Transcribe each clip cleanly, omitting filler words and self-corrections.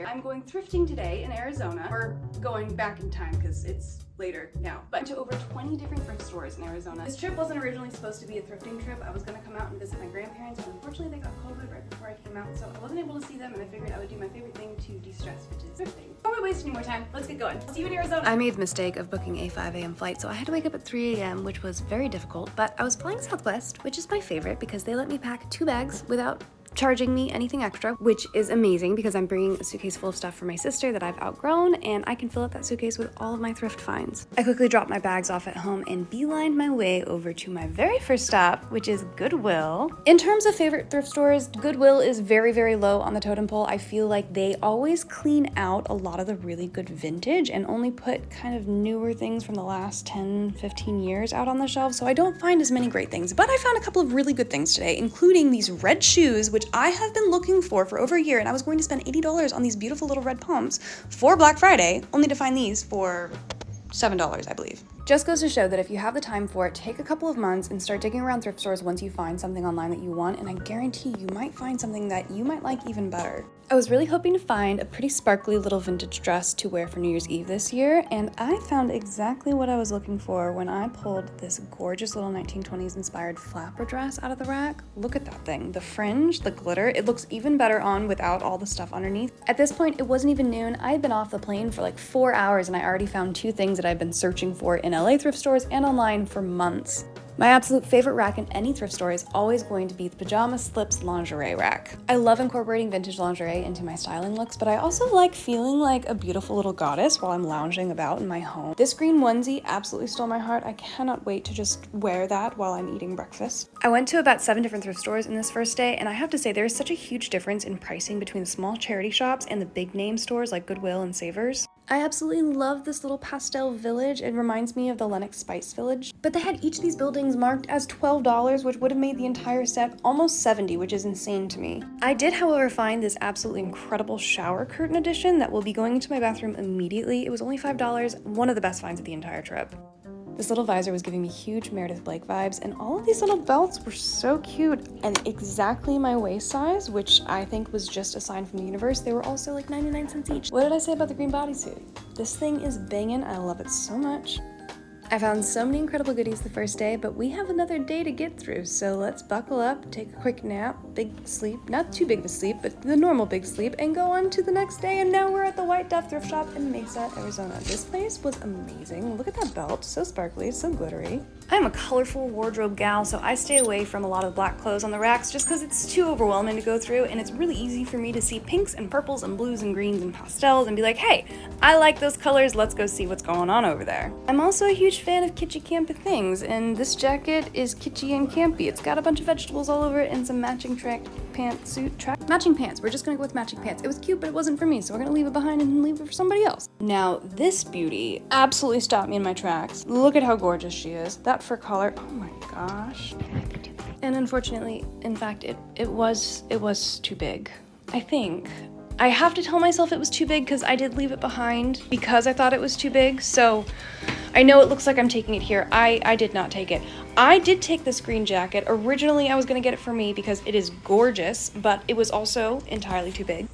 here. I'm going thrifting today in Arizona. We're going back in time because it's later now, but to over 20 different thrift stores in Arizona. This trip wasn't originally supposed to be a thrifting trip. I was gonna come out and visit my grandparents, but unfortunately they got COVID right before I came out, so I wasn't able to see them, and I figured I would do my favorite thing to de-stress, which is thrifting. Before we waste any more time, let's get going. See you in Arizona. I made the mistake of booking a 5 a.m. flight, so I had to wake up at 3 a.m., which was very difficult, but I was flying Southwest, which is my favorite because they let me pack 2 bags without charging me anything extra, which is amazing because I'm bringing a suitcase full of stuff for my sister that I've outgrown, and I can fill up that suitcase with all of my thrift finds. I quickly dropped my bags off at home and beelined my way over to my very first stop, which is Goodwill. In terms of favorite thrift stores, Goodwill is very, very low on the totem pole. I feel like they always clean out a lot of the really good vintage and only put kind of newer things from the last 10, 15 years out on the shelves, so I don't find as many great things. But I found a couple of really good things today, including these red shoes, which I have been looking for over a year, and I was going to spend $80 on these beautiful little red pumps for Black Friday, only to find these for $7, I believe. Just goes to show that if you have the time for it, take a couple of months and start digging around thrift stores once you find something online that you want, and I guarantee you might find something that you might like even better. I was really hoping to find a pretty sparkly little vintage dress to wear for New Year's Eve this year, and I found exactly what I was looking for when I pulled this gorgeous little 1920s inspired flapper dress out of the rack. Look at that thing. The fringe, the glitter, it looks even better on without all the stuff underneath. At this point, it wasn't even noon. I had been off the plane for like 4 hours, and I already found 2 things that I've been searching for in LA thrift stores and online for months. My absolute favorite rack in any thrift store is always going to be the pajama slips lingerie rack. I love incorporating vintage lingerie into my styling looks, but I also like feeling like a beautiful little goddess while I'm lounging about in my home. This green onesie absolutely stole my heart. I cannot wait to just wear that while I'm eating breakfast. I went to about 7 different thrift stores in this first day, and I have to say there is such a huge difference in pricing between the small charity shops and the big name stores like Goodwill and Savers. I absolutely love this little pastel village. It reminds me of the Lenox Spice Village. But they had each of these buildings marked as $12, which would have made the entire set almost $70, which is insane to me. I did, however, find this absolutely incredible shower curtain edition that will be going into my bathroom immediately. It was only $5, one of the best finds of the entire trip. This little visor was giving me huge Meredith Blake vibes, and all of these little belts were so cute and exactly my waist size, which I think was just a sign from the universe. They were also like 99 cents each. What did I say about the green bodysuit? This thing is banging. I love it so much. I found so many incredible goodies the first day, but we have another day to get through, so let's buckle up, take a quick nap, big sleep, not too big of a sleep, but the normal big sleep, and go on to the next day. And now we're at the White Dove thrift shop in Mesa, Arizona. This place was amazing. Look at that belt, so sparkly, so glittery. I'm a colorful wardrobe gal, so I stay away from a lot of black clothes on the racks just because it's too overwhelming to go through, and it's really easy for me to see pinks and purples and blues and greens and pastels and be like, hey, I like those colors, let's go see what's going on over there. I'm also a huge fan of kitschy campy things, and this jacket is kitschy and campy. It's got a bunch of vegetables all over it and some matching matching pants. We're just gonna go with matching pants. It was cute, but it wasn't for me, so we're gonna leave it behind and leave it for somebody else. Now, this beauty absolutely stopped me in my tracks. Look at how gorgeous she is. That fur collar, oh my gosh. And unfortunately, in fact, it was too big. I think. I have to tell myself it was too big because I did leave it behind because I thought it was too big, so I know it looks like I'm taking it here. I did not take it. I did take this green jacket. Originally, I was gonna get it for me because it is gorgeous, but it was also entirely too big.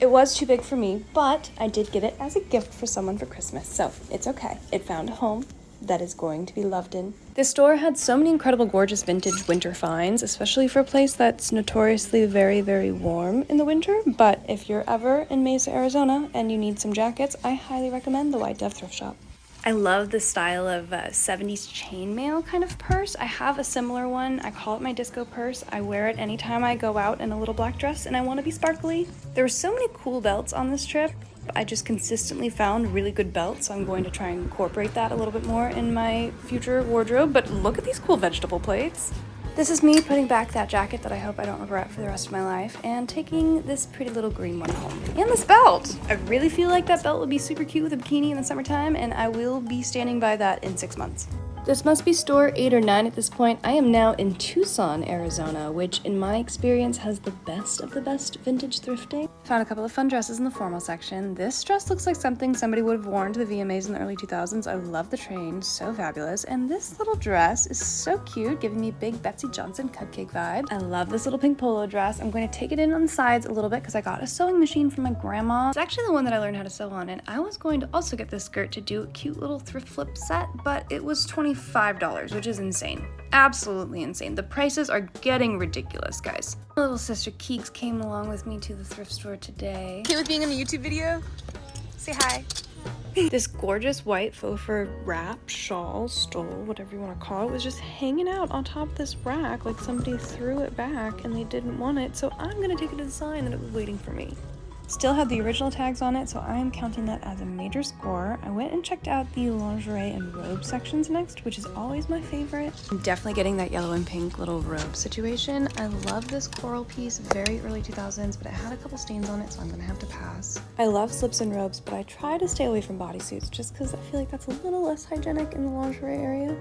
It was too big for me, but I did get it as a gift for someone for Christmas, so it's okay. It found a home that is going to be loved in. This store had so many incredible gorgeous vintage winter finds, especially for a place that's notoriously very, very warm in the winter. But if you're ever in Mesa, Arizona and you need some jackets, I highly recommend the White Dove thrift shop. I love the style of 70s chainmail kind of purse. I have a similar one. I call it my disco purse. I wear it anytime I go out in a little black dress and I want to be sparkly. There were so many cool belts on this trip. I just consistently found really good belts, so I'm going to try and incorporate that a little bit more in my future wardrobe. But look at these cool vegetable plates. This is me putting back that jacket that I hope I don't regret for the rest of my life and taking this pretty little green one home. And this belt! I really feel like that belt would be super cute with a bikini in the summertime, and I will be standing by that in 6 months. This must be store 8 or 9 at this point. I am now in Tucson, Arizona, which in my experience has the best of the best vintage thrifting. Found a couple of fun dresses in the formal section. This dress looks like something somebody would have worn to the VMAs in the early 2000s. I love the train, so fabulous. And this little dress is so cute, giving me big Betsy Johnson cupcake vibe. I love this little pink polo dress. I'm going to take it in on the sides a little bit because I got a sewing machine from my grandma. It's actually the one that I learned how to sew on, and I was going to also get this skirt to do a cute little thrift flip set, but it was $25, which is insane. Absolutely insane. The prices are getting ridiculous, guys. My little sister Keeks came along with me to the thrift store today. Okay with being in the YouTube video? Say hi. This gorgeous white faux fur wrap, shawl, stole, whatever you want to call it, was just hanging out on top of this rack like somebody threw it back and they didn't want it, so I'm gonna take it as a sign that it was waiting for me. Still had the original tags on it, so I am counting that as a major score. I went and checked out the lingerie and robe sections next, which is always my favorite. I'm definitely getting that yellow and pink little robe situation. I love this coral piece, very early 2000s, but it had a couple stains on it, so I'm gonna have to pass. I love slips and robes, but I try to stay away from bodysuits just because I feel like that's a little less hygienic in the lingerie area.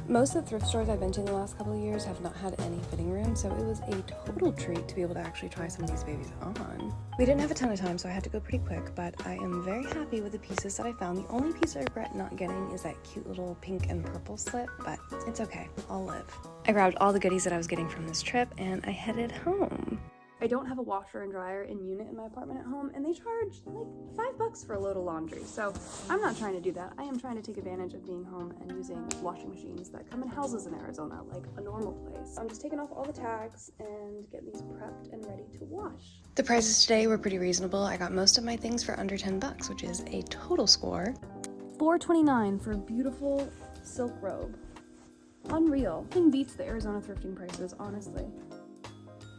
Most of the thrift stores I've been to in the last couple of years have not had any fitting room, so it was a total treat to be able to actually try some of these babies on. We didn't have a ton of time, so I had to go pretty quick, but I am very happy with the pieces that I found. The only piece I regret not getting is that cute little pink and purple slip, but it's okay, I'll live. I grabbed all the goodies that I was getting from this trip, and I headed home. I don't have a washer and dryer in unit in my apartment at home, and they charge like $5 for a load of laundry, so I'm not trying to do that. I am trying to take advantage of being home and using washing machines that come in houses in Arizona, like a normal place. I'm just taking off all the tags and getting these prepped and ready to wash. The prices today were pretty reasonable. I got most of my things for under $10, which is a total score. $4.29 for a beautiful silk robe. Unreal. Nothing beats the Arizona thrifting prices, honestly.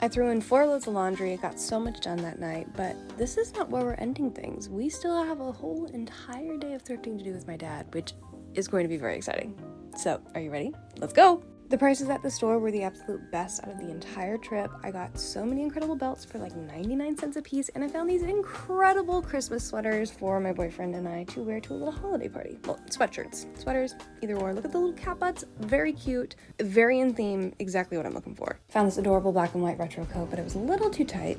I threw in 4 loads of laundry. I got so much done that night, but this is not where we're ending things. We still have a whole entire day of thrifting to do with my dad, which is going to be very exciting. So, are you ready? Let's go! The prices at the store were the absolute best out of the entire trip. I got so many incredible belts for like 99 cents a piece, and I found these incredible Christmas sweaters for my boyfriend and I to wear to a little holiday party. Well, sweatshirts, sweaters, either or. Look at the little cat butts, very cute, very in theme, exactly what I'm looking for. Found this adorable black and white retro coat, but it was a little too tight.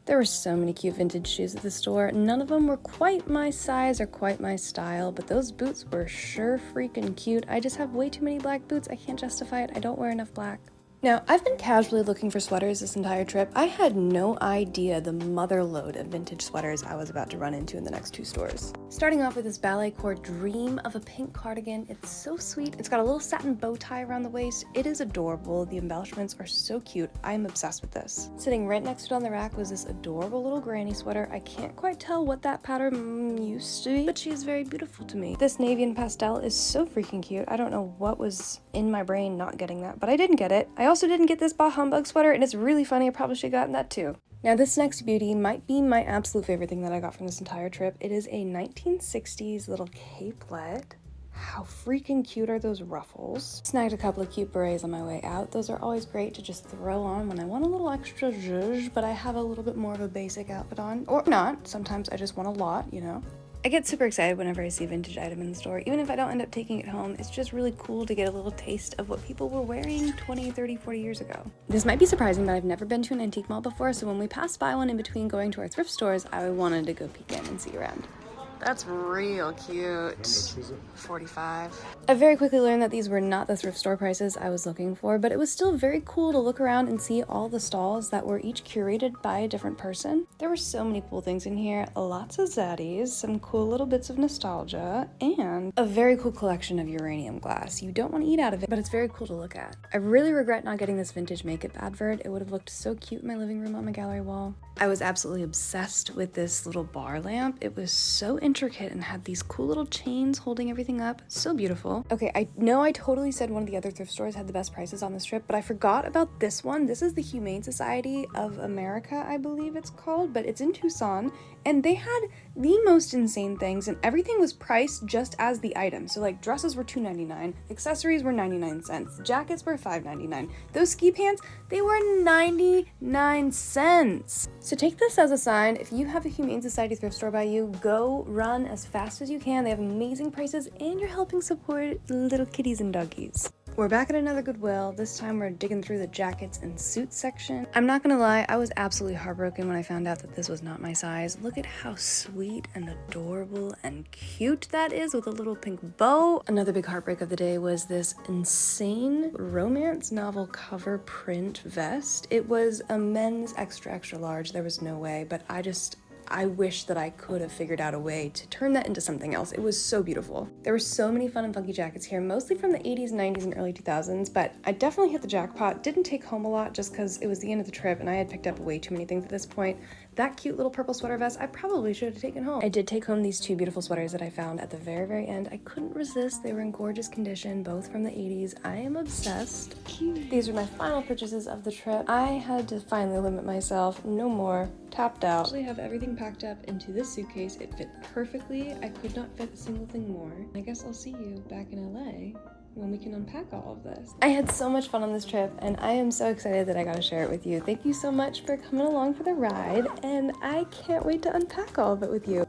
There were so many cute vintage shoes at the store. None of them were quite my size or quite my style, but those boots were sure freaking cute. I just have way too many black boots. I can't justify it. I don't wear enough black. Now, I've been casually looking for sweaters this entire trip. I had no idea the mother load of vintage sweaters I was about to run into in the next 2 stores. Starting off with this ballet core dream of a pink cardigan. It's so sweet. It's got a little satin bow tie around the waist. It is adorable. The embellishments are so cute. I am obsessed with this. Sitting right next to it on the rack was this adorable little granny sweater. I can't quite tell what that pattern used to be, but she is very beautiful to me. This navy and pastel is so freaking cute. I don't know what was in my brain not getting that, but I didn't get it. I also didn't get this Bah Humbug sweater, and it's really funny. I probably should have gotten that too. Now, this next beauty might be my absolute favorite thing that I got from this entire trip. It is a 1960s little capelet. How freaking cute are those ruffles? Snagged a couple of cute berets on my way out. Those are always great to just throw on when I want a little extra zhuzh, but I have a little bit more of a basic outfit on. Or not. Sometimes I just want a lot, you know? I get super excited whenever I see a vintage item in the store. Even if I don't end up taking it home, it's just really cool to get a little taste of what people were wearing 20, 30, 40 years ago. This might be surprising, but I've never been to an antique mall before, so when we passed by one in between going to our thrift stores, I wanted to go peek in and see around. That's real cute. 45. I very quickly learned that these were not the thrift store prices I was looking for, but it was still very cool to look around and see all the stalls that were each curated by a different person. There were so many cool things in here. Lots of zaddies, some cool little bits of nostalgia, and a very cool collection of uranium glass. You don't want to eat out of it, but it's very cool to look at. I really regret not getting this vintage makeup advert. It would have looked so cute in my living room on my gallery wall. I was absolutely obsessed with this little bar lamp. It was so intricate and had these cool little chains holding everything up. So beautiful. Okay, I know I totally said one of the other thrift stores had the best prices on this trip, but I forgot about this one. This is the Humane Society of America, I believe it's called, but it's in Tucson. and they had the most insane things, and everything was priced just as the item. So like dresses were $2.99, accessories were 99 cents, jackets were $5.99. Those ski pants, they were 99 cents. So take this as a sign. If you have a Humane Society thrift store by you, go run as fast as you can. They have amazing prices and you're helping support little kitties and doggies. We're back at another Goodwill. This time we're digging through the jackets and suits section. I'm not gonna lie, I was absolutely heartbroken when I found out that this was not my size. Look at how sweet and adorable and cute that is with a little pink bow. Another big heartbreak of the day was this insane romance novel cover print vest. It was a men's extra large. There was no way, but I wish that I could have figured out a way to turn that into something else. It was so beautiful. There were so many fun and funky jackets here, mostly from the 80s, 90s, and early 2000s, but I definitely hit the jackpot. Didn't take home a lot just because it was the end of the trip and I had picked up way too many things at this point. That cute little purple sweater vest, I probably should have taken home. I did take home these two beautiful sweaters that I found at the very end. I couldn't resist. They were in gorgeous condition, both from the 80s. I am obsessed. Cute. These are my final purchases of the trip. I had to finally limit myself. No more. Tapped out. I actually have everything packed up into this suitcase. It fit perfectly. I could not fit a single thing more. I guess I'll see you back in LA when we can unpack all of this. I had so much fun on this trip and I am so excited that I got to share it with you. Thank you so much for coming along for the ride and I can't wait to unpack all of it with you.